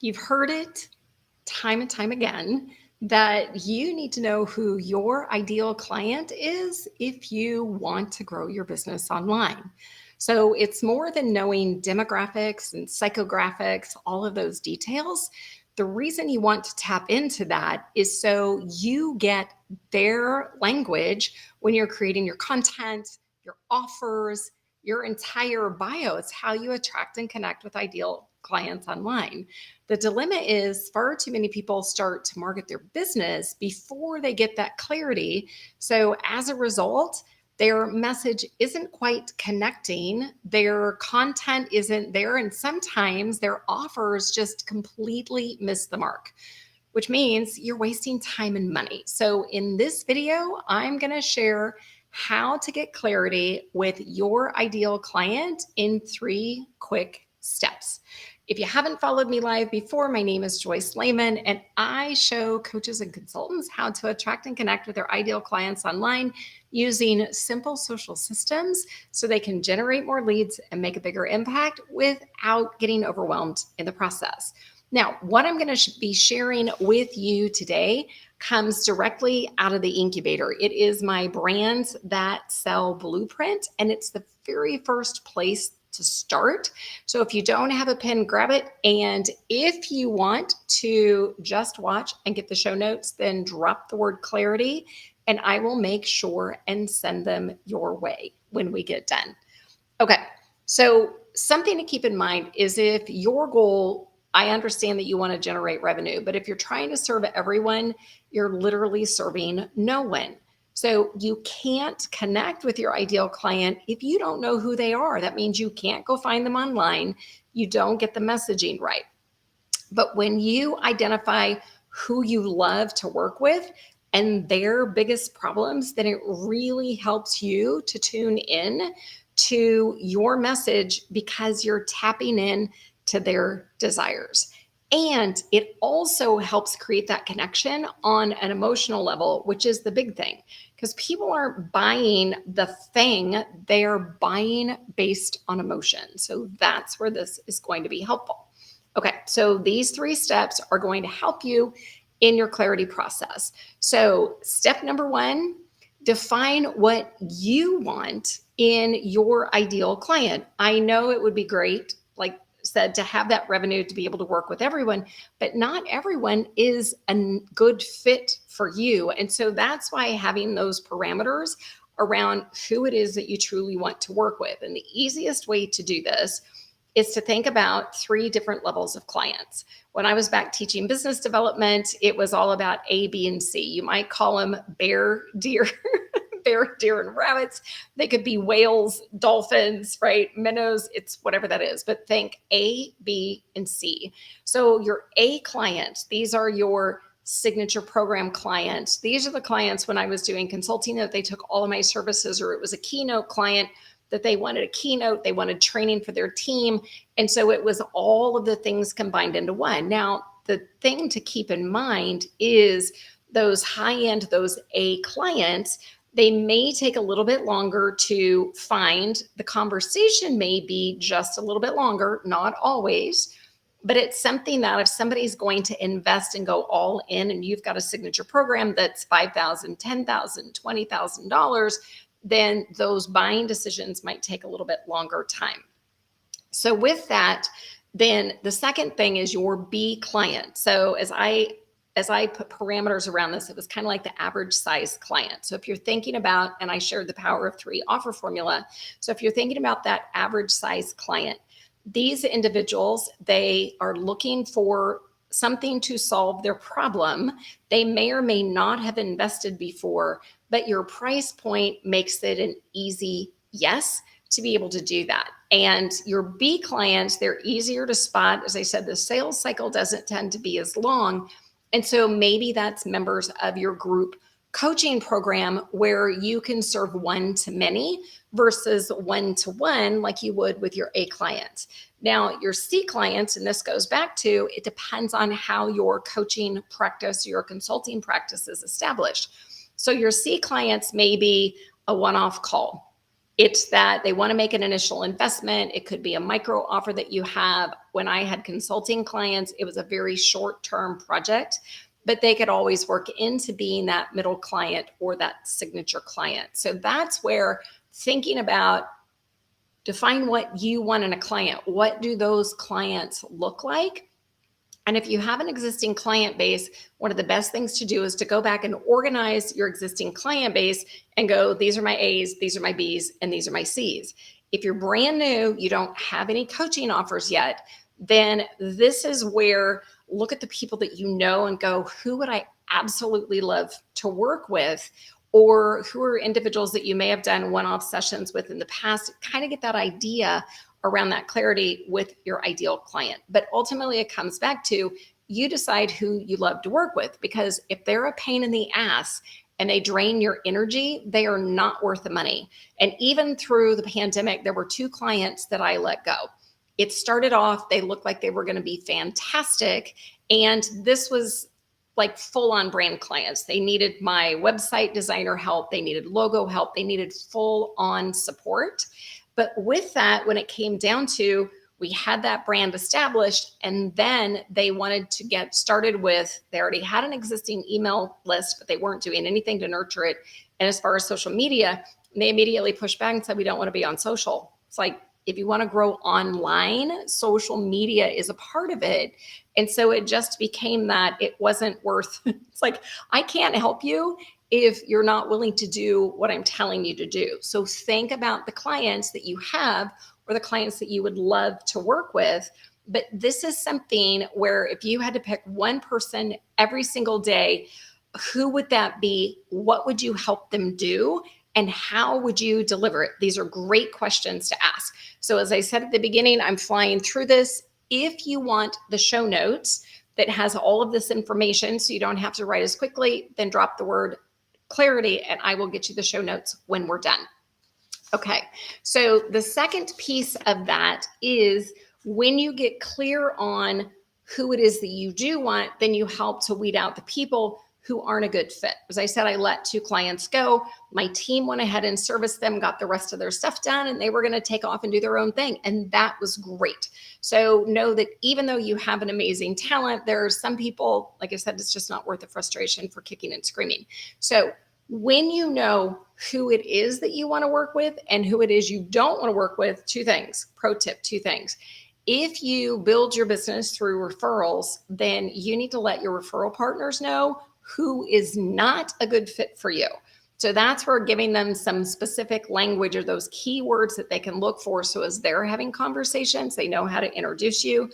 You've heard it time and time again that you need to know who your ideal client is if you want to grow your business online. So it's more than knowing demographics and psychographics, all of those details. The reason you want to tap into that is so you get their language when you're creating your content, your offers, your entire bio. It's how you attract and connect with ideal clients online. The dilemma is far too many people start to market their business before they get that clarity. So as a result, their message isn't quite connecting, their content isn't there, and sometimes their offers just completely miss the mark, which means you're wasting time and money. So in this video, I'm going to share how to get clarity with your ideal client in 3 quick steps. If you haven't followed me live before, my name is Joyce Lehman, and I show coaches and consultants how to attract and connect with their ideal clients online using simple social systems so they can generate more leads and make a bigger impact without getting overwhelmed in the process. Now, what I'm going to be sharing with you today comes directly out of the incubator. It is my Brands That Sell blueprint, and it's the very first place to start. So if you don't have a pen, grab it. And if you want to just watch and get the show notes, then drop the word clarity and I will make sure and send them your way when we get done. Okay, so something to keep in mind is if your goal, I understand that you want to generate revenue, but if you're trying to serve everyone, you're literally serving no one. So you can't connect with your ideal client if you don't know who they are. That means you can't go find them online. You don't get the messaging right. But when you identify who you love to work with and their biggest problems, then it really helps you to tune in to your message because you're tapping in to their desires. And it also helps create that connection on an emotional level, which is the big thing, because people aren't buying the thing, they're buying based on emotion. So that's where this is going to be helpful. Okay, so these 3 steps are going to help you in your clarity process. So step number 1, define what you want in your ideal client. I know it would be great, like said, to have that revenue to be able to work with everyone, but not everyone is a good fit for you. And so that's why having those parameters around who it is that you truly want to work with. And the easiest way to do this is to think about 3 different levels of clients. When I was back teaching business development, it was all about A, B, and C. You might call them bear, deer, bear, deer, and rabbits. They could be whales, dolphins, right? Minnows, it's whatever that is. But think A, B, and C. So your A client, these are your signature program clients. These are the clients when I was doing consulting that they took all of my services, or it was a keynote client that they wanted a keynote, they wanted training for their team. And so it was all of the things combined into one. Now, the thing to keep in mind is those high-end, those A clients, they may take a little bit longer to find. The conversation may be just a little bit longer, not always, but it's something that if somebody's going to invest and go all in, and you've got a signature program that's $5,000, $10,000, $20,000, then those buying decisions might take a little bit longer time. So with that, then the second thing is your B client. So as I put parameters around this, it was kind of like the average size client. So if you're thinking about, and I shared the power of 3 offer formula. So if you're thinking about that average size client, these individuals, they are looking for something to solve their problem. They may or may not have invested before, but your price point makes it an easy yes to be able to do that. And your B clients, they're easier to spot. As I said, the sales cycle doesn't tend to be as long. And so maybe that's members of your group coaching program where you can serve one-to-many versus one-to-one like you would with your A clients. Now, your C clients, and this goes back to, it depends on how your coaching practice, your consulting practice is established. So your C clients may be a one-off call. It's that they want to make an initial investment. It could be a micro offer that you have. When I had consulting clients, it was a very short-term project, but they could always work into being that middle client or that signature client. So that's where thinking about, define what you want in a client. What do those clients look like? And if you have an existing client base, one of the best things to do is to go back and organize your existing client base and go, these are my A's, these are my B's, and these are my C's. If you're brand new, you don't have any coaching offers yet, then this is where look at the people that you know and go, who would I absolutely love to work with? Or who are individuals that you may have done one-off sessions with in the past, kind of get that idea around that clarity with your ideal client. But ultimately it comes back to you decide who you love to work with, because if they're a pain in the ass and they drain your energy, they are not worth the money. And even through the pandemic, there were 2 clients that I let go. It started off, they looked like they were going to be fantastic. And this was like full-on brand clients. They needed my website designer help. They needed logo help. They needed full-on support. But with that, when it came down to, we had that brand established, and then they wanted to get started with, they already had an existing email list, but they weren't doing anything to nurture it. And as far as social media, they immediately pushed back and said, we don't want to be on social. It's like, if you want to grow online, social media is a part of it. And so it just became that it wasn't worth, it's like, I can't help you if you're not willing to do what I'm telling you to do. So think about the clients that you have or the clients that you would love to work with. But this is something where if you had to pick one person every single day, who would that be? What would you help them do? And how would you deliver it? These are great questions to ask. So as I said at the beginning, I'm flying through this. If you want the show notes that has all of this information so you don't have to write as quickly, then drop the word clarity and I will get you the show notes when we're done. Okay, so the second piece of that is when you get clear on who it is that you do want, then you help to weed out the people who aren't a good fit. As I said, I let 2 clients go. My team went ahead and serviced them, got the rest of their stuff done, and they were going to take off and do their own thing. And that was great. So know that even though you have an amazing talent, there are some people, like I said, it's just not worth the frustration for kicking and screaming. So when you know who it is that you want to work with and who it is you don't want to work with, 2 things, pro tip, 2 things. If you build your business through referrals, then you need to let your referral partners know who is not a good fit for you. So that's where giving them some specific language or those keywords that they can look for. So as they're having conversations, they know how to introduce you.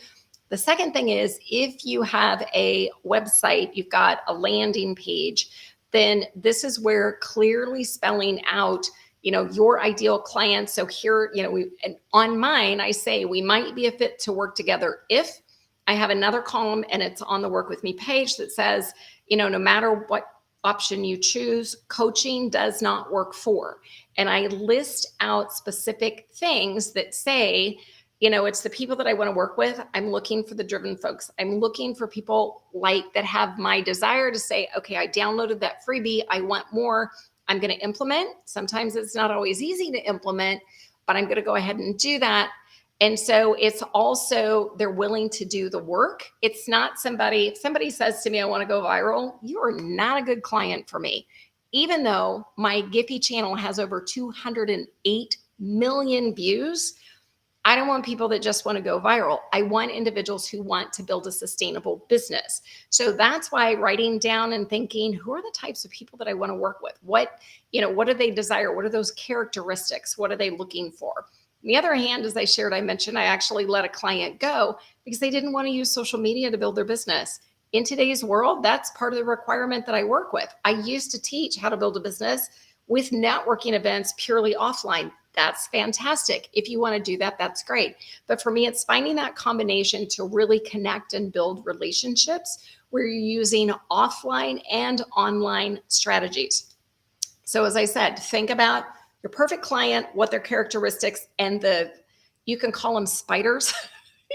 The second thing is if you have a website, you've got a landing page, then this is where clearly spelling out, your ideal client. So here, and on mine, I say we might be a fit to work together if. I have another column and it's on the Work With Me page that says, no matter what option you choose, coaching does not work for. And I list out specific things that say, it's the people that I want to work with. I'm looking for the driven folks. I'm looking for people that have my desire to say, okay, I downloaded that freebie. I want more. I'm going to implement. Sometimes it's not always easy to implement, but I'm going to go ahead and do that. And so it's also, they're willing to do the work. It's not if somebody says to me, I want to go viral, you are not a good client for me. Even though my Giphy channel has over 208 million views, I don't want people that just want to go viral. I want individuals who want to build a sustainable business. So that's why writing down and thinking, who are the types of people that I want to work with? What do they desire? What are those characteristics? What are they looking for? On the other hand, as I mentioned, I actually let a client go because they didn't want to use social media to build their business. In today's world, that's part of the requirement that I work with. I used to teach how to build a business with networking events purely offline. That's fantastic. If you want to do that, that's great. But for me, it's finding that combination to really connect and build relationships where you're using offline and online strategies. So as I said, think about your perfect client, what their characteristics, and you can call them spiders.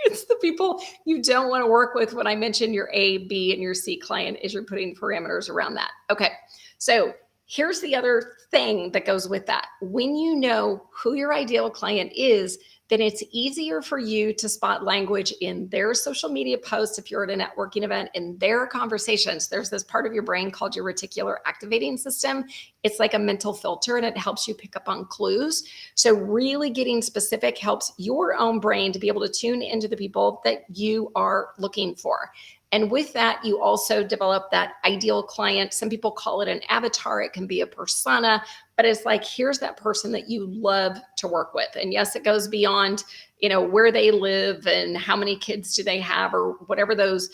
It's the people you don't want to work with. When I mentioned your A, B, and your C client, is you're putting parameters around that. Okay, so Here's the other thing that goes with that. When you know who your ideal client is, then it's easier for you to spot language in their social media posts if you're at a networking event, in their conversations. There's this part of your brain called your reticular activating system. It's like a mental filter and it helps you pick up on clues. So really getting specific helps your own brain to be able to tune into the people that you are looking for. And with that, you also develop that ideal client. Some people call it an avatar. It can be a persona, but it's like, here's that person that you love to work with. And yes, it goes beyond, where they live and how many kids do they have, or whatever those,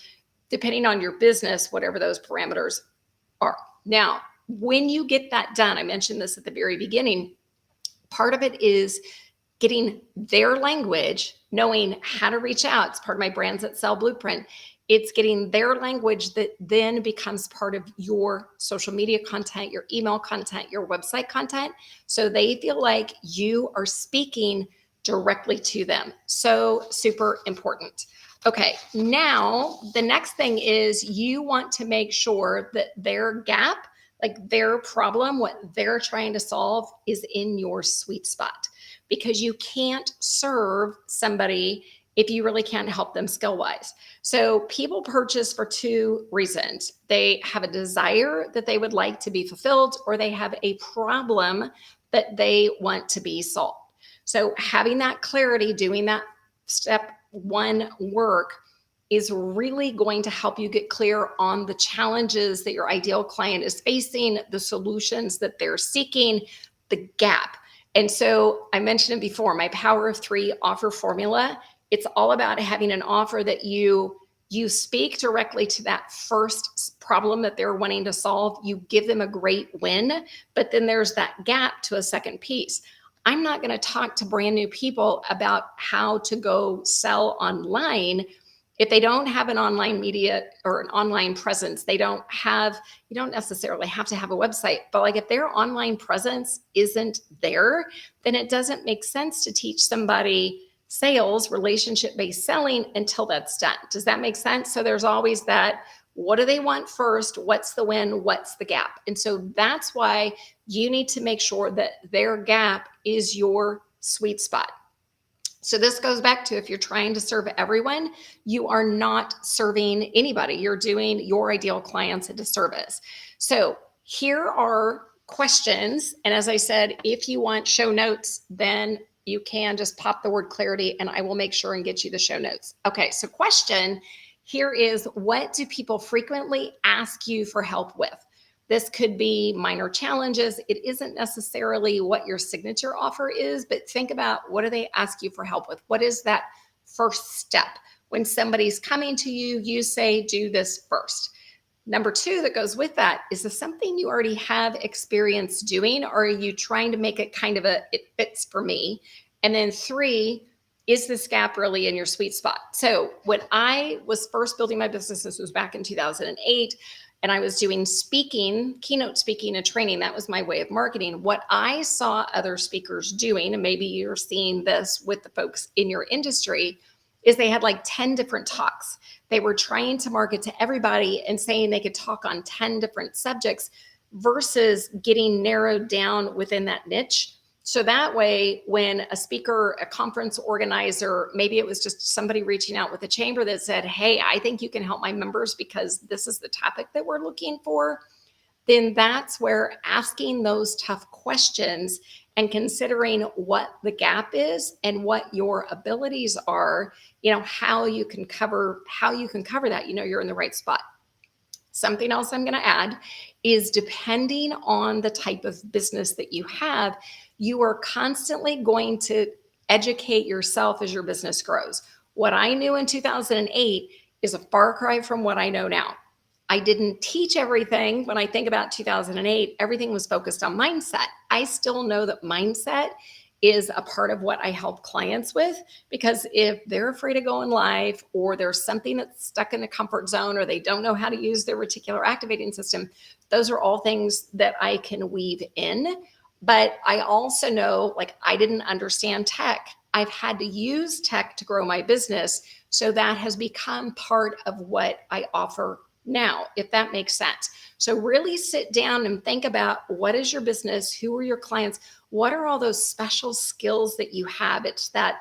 depending on your business, whatever those parameters are. Now, when you get that done, I mentioned this at the very beginning, part of it is getting their language, knowing how to reach out. It's part of my Brands That Sell blueprint. It's getting their language that then becomes part of your social media content, your email content, your website content. So they feel like you are speaking directly to them. So super important. Okay, now the next thing is you want to make sure that their gap, like their problem, what they're trying to solve, is in your sweet spot, because you can't serve somebody if you really can't help them skill-wise. So people purchase for two reasons. They have a desire that they would like to be fulfilled, or they have a problem that they want to be solved. So having that clarity, doing that step one work, is really going to help you get clear on the challenges that your ideal client is facing, the solutions that they're seeking, the gap. And so I mentioned it before, my Power of Three offer formula. It's all about having an offer that you speak directly to that first problem that they're wanting to solve. You give them a great win, but then there's that gap to a second piece. I'm not going to talk to brand new people about how to go sell online if they don't have an online media or an online presence. You don't necessarily have to have a website, but like if their online presence isn't there, then it doesn't make sense to teach somebody sales, relationship-based selling, until that's done. Does that make sense? So there's always that, what do they want first? What's the win? What's the gap? And so that's why you need to make sure that their gap is your sweet spot. So this goes back to, if you're trying to serve everyone, you are not serving anybody. You're doing your ideal clients a disservice. So here are questions. And as I said, if you want show notes, then you can just pop the word clarity and I will make sure and get you the show notes. Okay, so question here is, what do people frequently ask you for help with? This could be minor challenges. It isn't necessarily what your signature offer is, but think about, what do they ask you for help with? What is that first step? When somebody's coming to you, you say, do this first. Number two that goes with that, is this something you already have experience doing, or are you trying to make it kind of it fits for me? And then three, is this gap really in your sweet spot? So when I was first building my business, this was back in 2008, and I was doing speaking, keynote speaking and training. That was my way of marketing. What I saw other speakers doing, and maybe you're seeing this with the folks in your industry, is they had like 10 different talks. They were trying to market to everybody and saying they could talk on 10 different subjects versus getting narrowed down within that niche. So that way, when a speaker, a conference organizer, maybe it was just somebody reaching out with a chamber that said, hey, I think you can help my members because this is the topic that we're looking for, then that's where asking those tough questions and considering what the gap is and what your abilities are, how you can cover that, you're in the right spot. Something else I'm going to add is, depending on the type of business that you have, you are constantly going to educate yourself as your business grows. What I knew in 2008 is a far cry from what I know now. I didn't teach everything. When I think about 2008, everything was focused on mindset. I still know that mindset is a part of what I help clients with, because if they're afraid of going live, or there's something that's stuck in a comfort zone, or they don't know how to use their reticular activating system, those are all things that I can weave in. But I also know, like, I didn't understand tech. I've had to use tech to grow my business. So that has become part of what I offer now, if that makes sense. So really sit down and think about, what is your business? Who are your clients? What are all those special skills that you have? It's that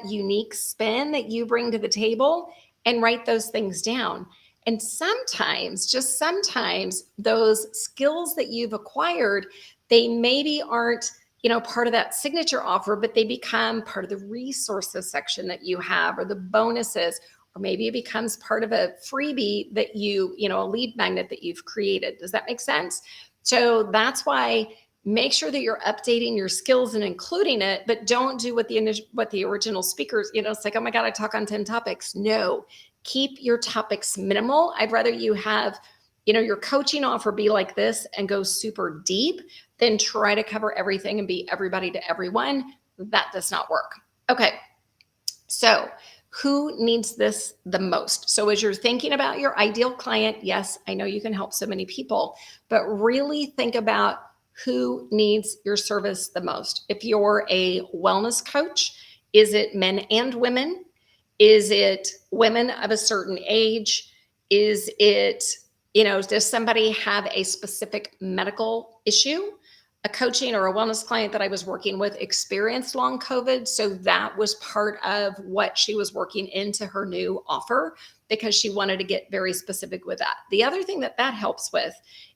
unique spin that you bring to the table, and write those things down. And sometimes, just sometimes, those skills that you've acquired, they maybe aren't, part of that signature offer, but they become part of the resources section that you have, or the bonuses, or maybe it becomes part of a freebie that a lead magnet that you've created. Does that make sense? So that's why, make sure that you're updating your skills and including it, but don't do what the original speakers, it's like, oh my God, I talk on 10 topics. No, keep your topics minimal. I'd rather you have, your coaching offer be like this and go super deep than try to cover everything and be everybody to everyone. That does not work. Okay. So who needs this the most? So as you're thinking about your ideal client, yes, I know you can help so many people, but really think about who needs your service the most. If you're a wellness coach, is it men and women? Is it women of a certain age? Is it, does somebody have a specific medical issue? A coaching or a wellness client that I was working with experienced long COVID. So that was part of what she was working into her new offer, because she wanted to get very specific with that. The other thing that helps with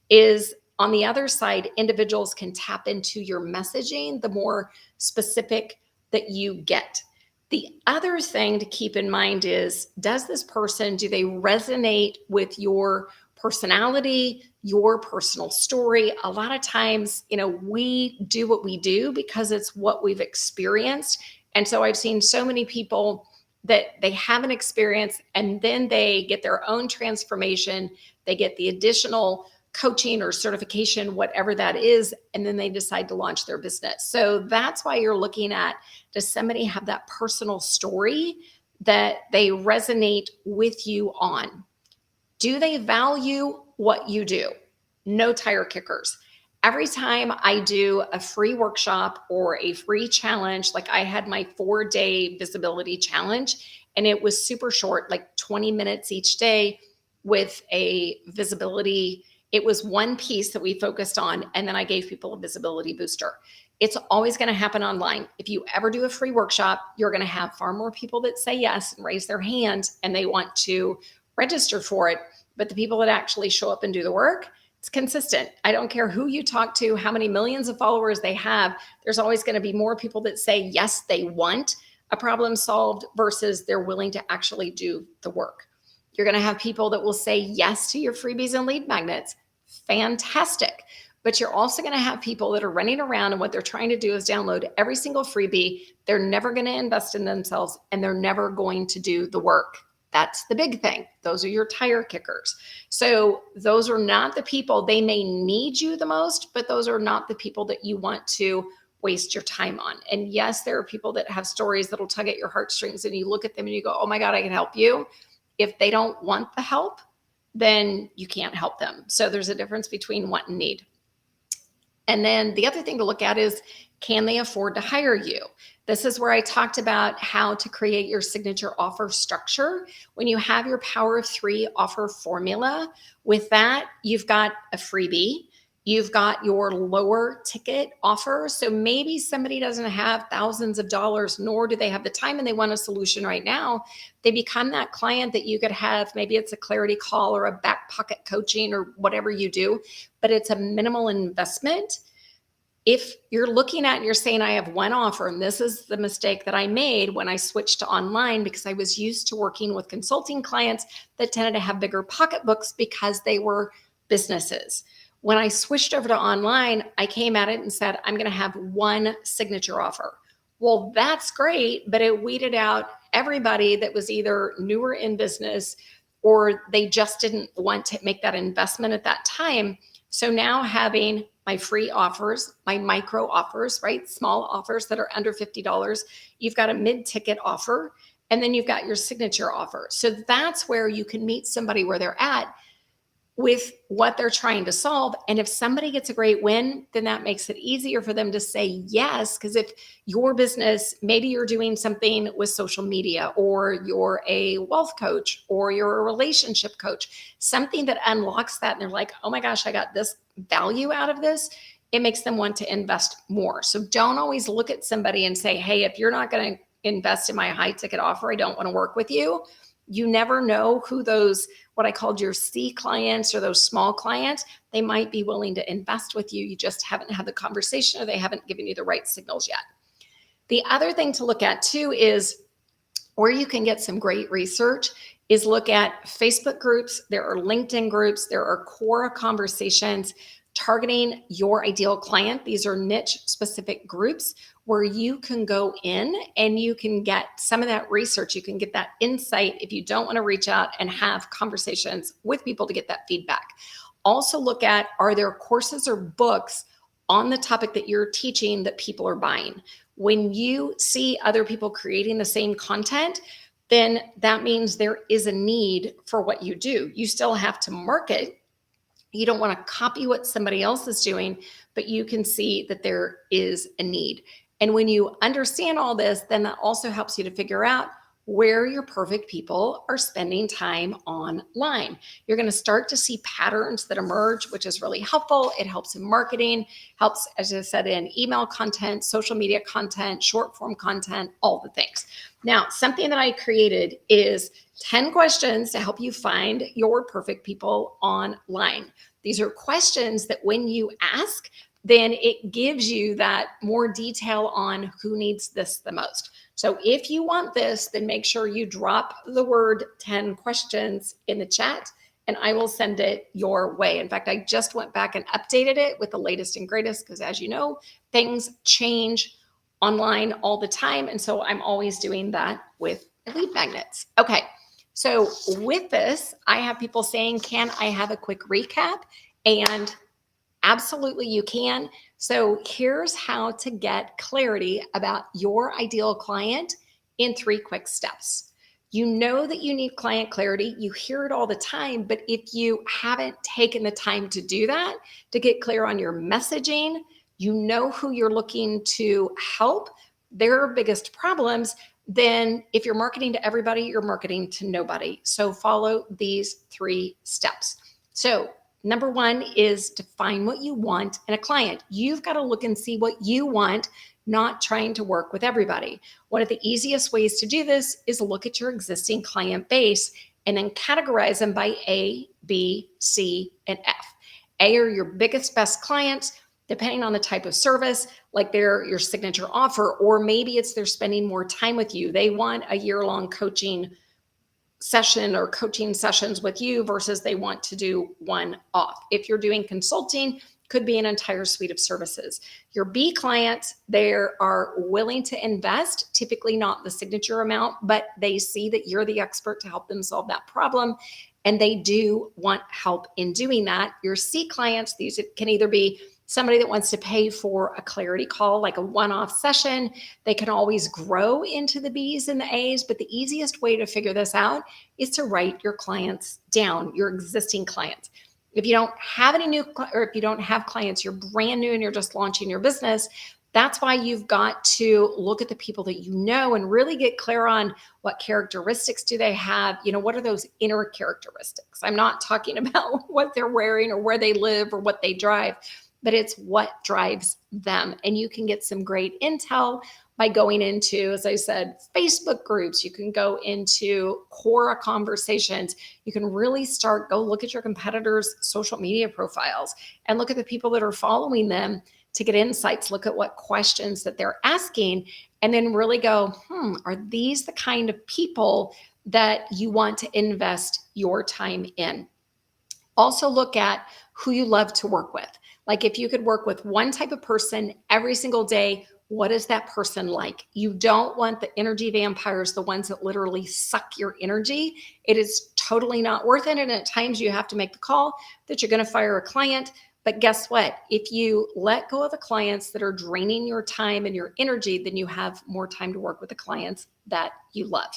is, on the other side, individuals can tap into your messaging the more specific that you get. The other thing to keep in mind is, do they resonate with your personality, your personal story? A lot of times, we do what we do because it's what we've experienced. And so I've seen so many people that they have an experience and then they get their own transformation. They get the additional coaching or certification, whatever that is, and then they decide to launch their business. So that's why you're looking at, does somebody have that personal story that they resonate with you on? Do they value what you do? No tire kickers. Every time I do a free workshop or a free challenge, like I had my 4-day visibility challenge, and it was super short, like 20 minutes each day with a visibility. It was one piece that we focused on, and then I gave people a visibility booster. It's always going to happen online. If you ever do a free workshop, you're going to have far more people that say yes and raise their hand and they want to register for it. But the people that actually show up and do the work, it's consistent. I don't care who you talk to, how many millions of followers they have. There's always going to be more people that say yes, they want a problem solved, versus they're willing to actually do the work. You're going to have people that will say yes to your freebies and lead magnets. Fantastic. But you're also going to have people that are running around, and what they're trying to do is download every single freebie. They're never going to invest in themselves, and they're never going to do the work. That's the big thing. Those are your tire kickers. So those are not the people. They may need you the most, but those are not the people that you want to waste your time on. And yes, there are people that have stories that'll tug at your heartstrings, and you look at them and you go, oh my God, I can help you. If they don't want the help, then you can't help them. So there's a difference between want and need. And then the other thing to look at is, can they afford to hire you? This is where I talked about how to create your signature offer structure. When you have your power of 3 offer formula, with that, you've got a freebie. You've got your lower ticket offer. So maybe somebody doesn't have thousands of dollars, nor do they have the time, and they want a solution right now. They become that client that you could have. Maybe it's a clarity call or a back pocket coaching or whatever you do, but it's a minimal investment. If you're looking at and you're saying, I have one offer, and this is the mistake that I made when I switched to online, because I was used to working with consulting clients that tended to have bigger pocketbooks because they were businesses. When I switched over to online, I came at it and said, I'm going to have one signature offer. Well, that's great, but it weeded out everybody that was either newer in business or they just didn't want to make that investment at that time. So now having my free offers, my micro offers, right? Small offers that are under $50. You've got a mid-ticket offer, and then you've got your signature offer. So that's where you can meet somebody where they're at. with what they're trying to solve. And if somebody gets a great win, then that makes it easier for them to say yes. Because if your business, maybe you're doing something with social media, or you're a wealth coach, or you're a relationship coach, something that unlocks that, and they're like, oh my gosh, I got this value out of this, it makes them want to invest more. So don't always look at somebody and say, hey, if you're not going to invest in my high ticket offer, I don't want to work with you. You never know who those, what I called your C clients, or those small clients, they might be willing to invest with you. You just haven't had the conversation, or they haven't given you the right signals yet. The other thing to look at too is, where you can get some great research, is look at Facebook groups. There are LinkedIn groups. There are Quora conversations targeting your ideal client. These are niche specific groups where you can go in and you can get some of that research. You can get that insight if you don't want to reach out and have conversations with people to get that feedback. Also look at, are there courses or books on the topic that you're teaching that people are buying? When you see other people creating the same content, then that means there is a need for what you do. You still have to market. You don't want to copy what somebody else is doing, but you can see that there is a need. And when you understand all this, then that also helps you to figure out where your perfect people are spending time online. You're going to start to see patterns that emerge, which is really helpful. It helps in marketing, helps, as I said, in email content, social media content, short form content, all the things. Now, something that I created is 10 questions to help you find your perfect people online. These are questions that when you ask, then it gives you that more detail on who needs this the most. So if you want this, then make sure you drop the word 10 questions in the chat, and I will send it your way. In fact, I just went back and updated it with the latest and greatest, because as you know, things change online all the time. And so I'm always doing that with lead magnets. Okay. So with this, I have people saying, can I have a quick recap? And absolutely you can. So here's how to get clarity about your ideal client in 3 quick steps. You know that you need client clarity. You hear it all the time, but if you haven't taken the time to do that, to get clear on your messaging, you know who you're looking to help, their biggest problems, then if you're marketing to everybody, you're marketing to nobody. So follow these 3 steps. So number 1 is define what you want in a client. You've got to look and see what you want, not trying to work with everybody. One of the easiest ways to do this is look at your existing client base and then categorize them by A, B, C, and F. A are your biggest, best clients, depending on the type of service, like they're your signature offer, or maybe it's they're spending more time with you. They want a year-long coaching session or coaching sessions with you versus they want to do one off. If you're doing consulting, could be an entire suite of services. Your B clients, they are willing to invest, typically not the signature amount, but they see that you're the expert to help them solve that problem, and they do want help in doing that. Your C clients, these can either be somebody that wants to pay for a clarity call, like a one-off session. They can always grow into the B's and the A's, but the easiest way to figure this out is to write your clients down, your existing clients. If you don't have any new, or if you don't have clients, you're brand new and you're just launching your business, that's why you've got to look at the people that you know and really get clear on what characteristics do they have. You know, what are those inner characteristics? I'm not talking about what they're wearing or where they live or what they drive, but it's what drives them. And you can get some great intel by going into, as I said, Facebook groups. You can go into Quora conversations. You can really go look at your competitors' social media profiles and look at the people that are following them to get insights. Look at what questions that they're asking, and then really go, are these the kind of people that you want to invest your time in? Also look at who you love to work with. Like if you could work with one type of person every single day, what is that person like? You don't want the energy vampires, the ones that literally suck your energy. It is totally not worth it. And at times you have to make the call that you're going to fire a client. But guess what? If you let go of the clients that are draining your time and your energy, then you have more time to work with the clients that you love.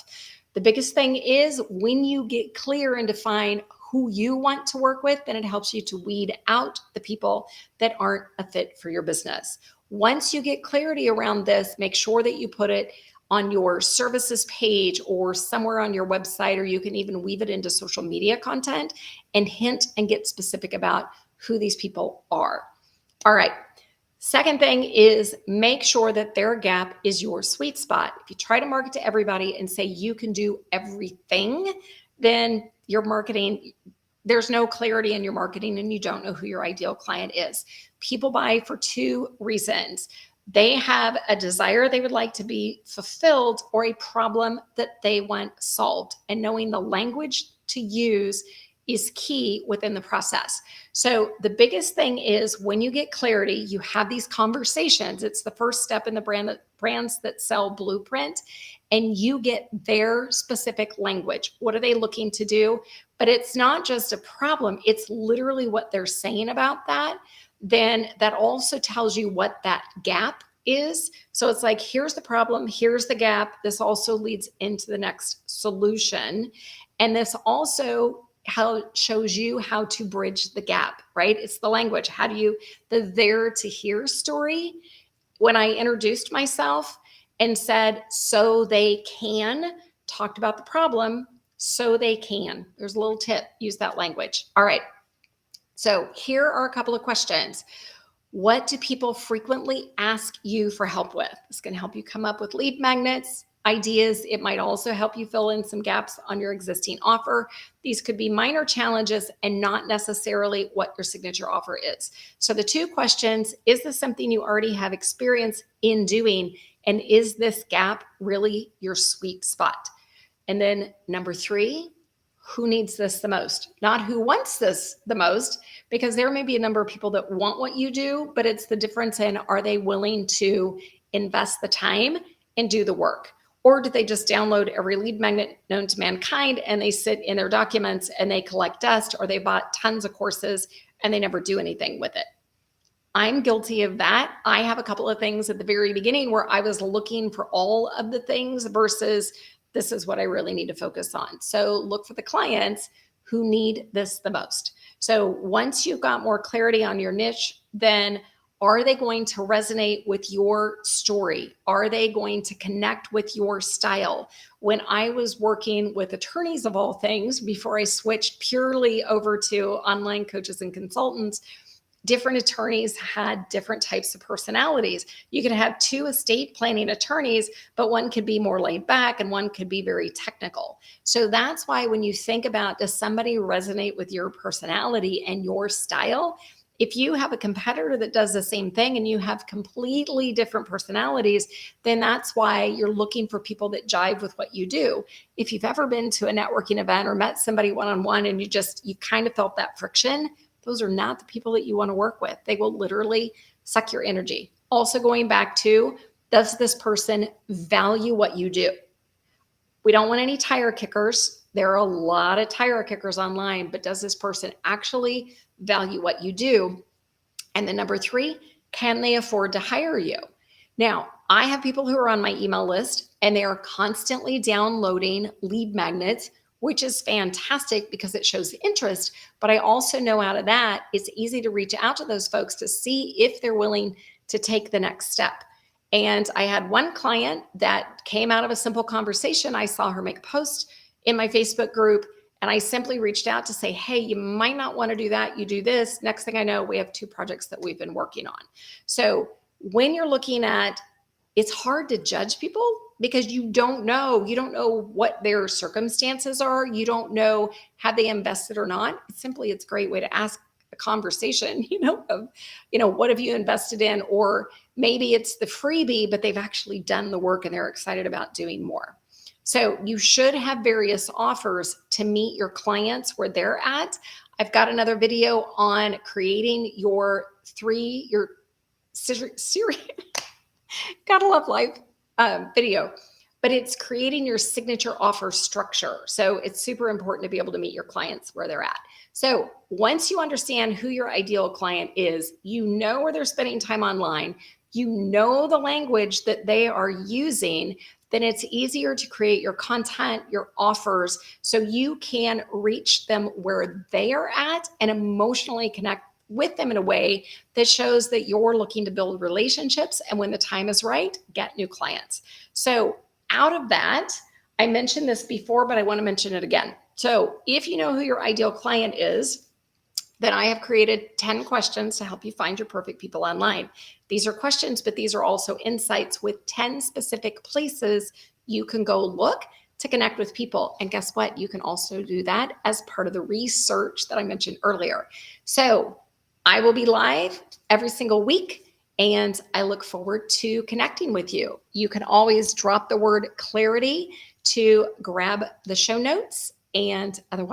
The biggest thing is when you get clear and define who you want to work with, then it helps you to weed out the people that aren't a fit for your business. Once you get clarity around this, make sure that you put it on your services page or somewhere on your website, or you can even weave it into social media content and hint and get specific about who these people are. All right. Second thing is make sure that their gap is your sweet spot. If you try to market to everybody and say you can do everything, then your marketing, there's no clarity in your marketing and you don't know who your ideal client is. People buy for two reasons. They have a desire they would like to be fulfilled or a problem that they want solved. And knowing the language to use is key within the process. So the biggest thing is when you get clarity, you have these conversations. It's the first step in the brands that sell blueprint, and you get their specific language. What are they looking to do? But it's not just a problem. It's literally what they're saying about that. Then that also tells you what that gap is. So it's like, here's the problem, here's the gap. This also leads into the next solution. And this also shows you how to bridge the gap, right? It's the language. How do you, the there to here story. When I introduced myself and said, so they can, talked about the problem, so they can. There's a little tip, use that language. All right. So here are a couple of questions. What do people frequently ask you for help with? This can help you come up with lead magnets, ideas. It might also help you fill in some gaps on your existing offer. These could be minor challenges and not necessarily what your signature offer is. So the two questions, is this something you already have experience in doing? And is this gap really your sweet spot? And then number three, who needs this the most? Not who wants this the most, because there may be a number of people that want what you do, but it's the difference in, are they willing to invest the time and do the work? Or do they just download every lead magnet known to mankind and they sit in their documents and they collect dust, or they bought tons of courses and they never do anything with it? I'm guilty of that. I have a couple of things at the very beginning where I was looking for all of the things versus this is what I really need to focus on. So look for the clients who need this the most. So once you've got more clarity on your niche, then are they going to resonate with your story? Are they going to connect with your style? When I was working with attorneys of all things, before I switched purely over to online coaches and consultants, different attorneys had different types of personalities. You could have two estate planning attorneys, but one could be more laid back and one could be very technical. So that's why when you think about, does somebody resonate with your personality and your style? If you have a competitor that does the same thing and you have completely different personalities, then that's why you're looking for people that jive with what you do. If you've ever been to a networking event or met somebody one-on-one and you kind of felt that friction, those are not the people that you want to work with. They will literally suck your energy. Also going back to, does this person value what you do? We don't want any tire kickers. There are a lot of tire kickers online, but does this person actually value what you do? And then number three, can they afford to hire you? Now, I have people who are on my email list and they are constantly downloading lead magnets, which is fantastic because it shows interest. But I also know out of that, it's easy to reach out to those folks to see if they're willing to take the next step. And I had one client that came out of a simple conversation. I saw her make a post in my Facebook group, and I simply reached out to say, hey, you might not want to do that. You do this. Next thing I know, we have 2 projects that we've been working on. So when you're looking at, it's hard to judge people because you don't know what their circumstances are. You don't know, have they invested or not? It's a great way to ask a conversation, what have you invested in? Or maybe it's the freebie, but they've actually done the work and they're excited about doing more. So you should have various offers to meet your clients where they're at. I've got another video on creating your series. Gotta love life video, but it's creating your signature offer structure. So it's super important to be able to meet your clients where they're at. So once you understand who your ideal client is, you know where they're spending time online, you know the language that they are using, then it's easier to create your content, your offers, so you can reach them where they are at and emotionally connect with them in a way that shows that you're looking to build relationships, and when the time is right, get new clients. So out of that, I mentioned this before, but I want to mention it again. So if you know who your ideal client is, then I have created 10 questions to help you find your perfect people online. These are questions, but these are also insights with 10 specific places you can go look to connect with people. And guess what? You can also do that as part of the research that I mentioned earlier. So I will be live every single week, and I look forward to connecting with you. You can always drop the word clarity to grab the show notes, and otherwise,